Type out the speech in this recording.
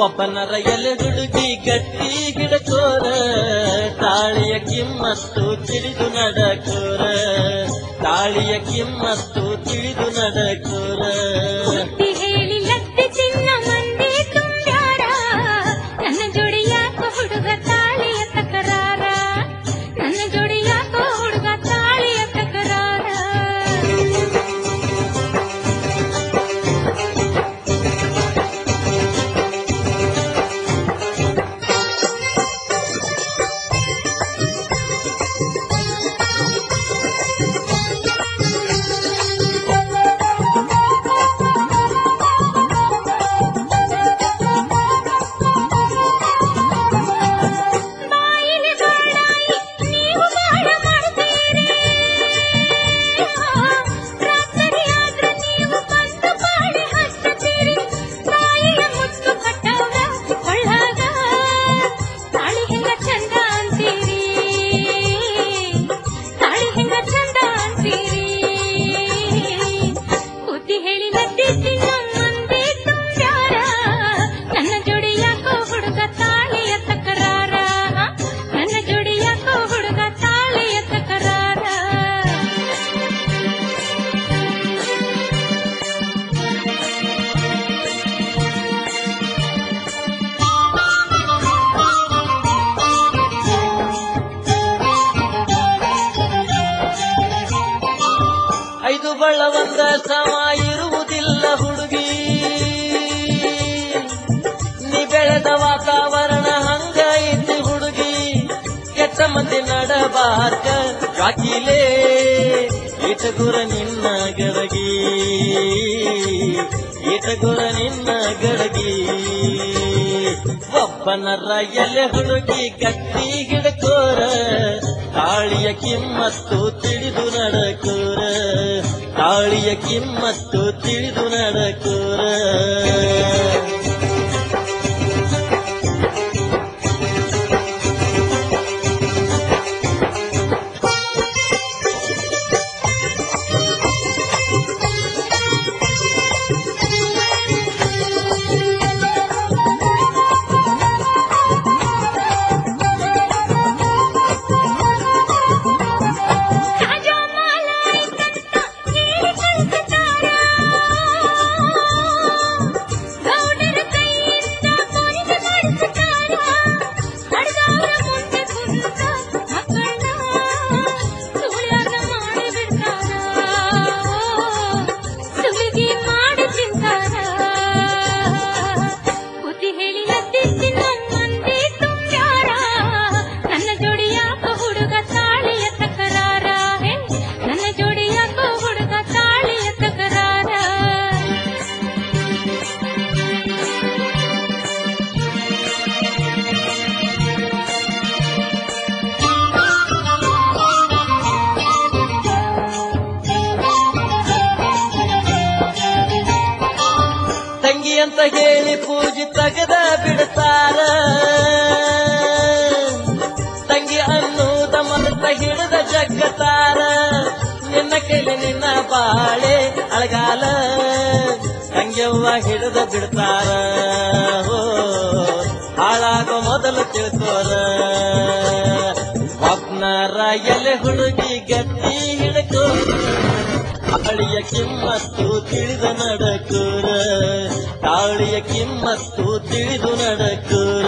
ಒಬ್ಬನರ ಎಲೆ ಹುಡುಗಿ ಗಟ್ಟಿ ಹಿಡಕೋರ ತಾಳಿಯ ಕಿಮ್ಮತ್ತು ತಿಳಿದು ನಡಕೋರ ತಾಳಿಯ ಕಿಮ್ಮತ್ತು ತಿಳಿದು ನಡಕೋರ ಹೇಳಿ ಲತ್ತಿ ಚಿನ್ನ ಮಂದಿ ತುಂಬ್ಯಾರ ನನ್ನ ಜೋಡಿ ಯಾಕೋ ಹುಡುಗ ತಾಳಿಯ ತಕರಾರ ನನ್ನ ಜೋಡಿ ಯಾಕೋ ಹುಡುಗ ತಾಳಿಯ ತಕರಾರ ಐದು ಬಳ ಒಂದ ಸಮ ಇರುವುದಿಲ್ಲ ಹುಡುಗಿ ನೀ ಬೆಳೆದ ವಾತಾವರಣ ಹಂಗ ಐತಿ ಹುಡುಗಿ ಕೆಟ್ಟ ಮಂದಿ ನಡಬಾರ್ಕ ಕಾಕಿಲೇ ಈಟಗುರ ನಿನ್ನ ಗಡಗಿ ಈಟಗುರ ನಿನ್ನ ಗಡಗಿ ಒಬ್ಬನರ ಎಲೆ ಹುಡುಗಿ ಗಟ್ಟಿ ಹಿಡಕೋರ ತಾಳಿಯ ಕಿಮ್ಮತ್ತು ತಿಳಿದು ನಡಕೋರ ತಾಳಿಯ ಕಿಮ್ಮತ್ತು ತಿಳಿದು ನಡಕೋರ ಅಂತ ಹೇಳಿ ಪೂಜೆ ತಗದ ಬಿಡ್ತಾರ ತಂಗಿ ಅನ್ನೂದ ಮನತ ಹಿಡಿದ ಜಗ್ಗತಾರ ನಿನ್ನ ಕೈಲಿ ನಿನ್ನ ಬಾಳೆ ಅಳಗಾಲ ತಂಗ್ಯವ್ವ ಹಿಡಿದ ಬಿಡ್ತಾರ ಹಾಳಾಗೋ ಮೊದಲು ತಿಳ್ಕೋರ ಒಬ್ನರ ಎಲೆ ಹುಡುಗಿ ಗಟ್ಟಿ ಹಿಡ್ಕೋ ತಾಳಿಯ ಕಿಮ್ಮತ್ತು ತಿಳಿದ ನಡಕೋರ ತಾಳಿಯ ಕಿಮ್ಮತ್ತು ತಿಳಿದು ನಡಕೋರ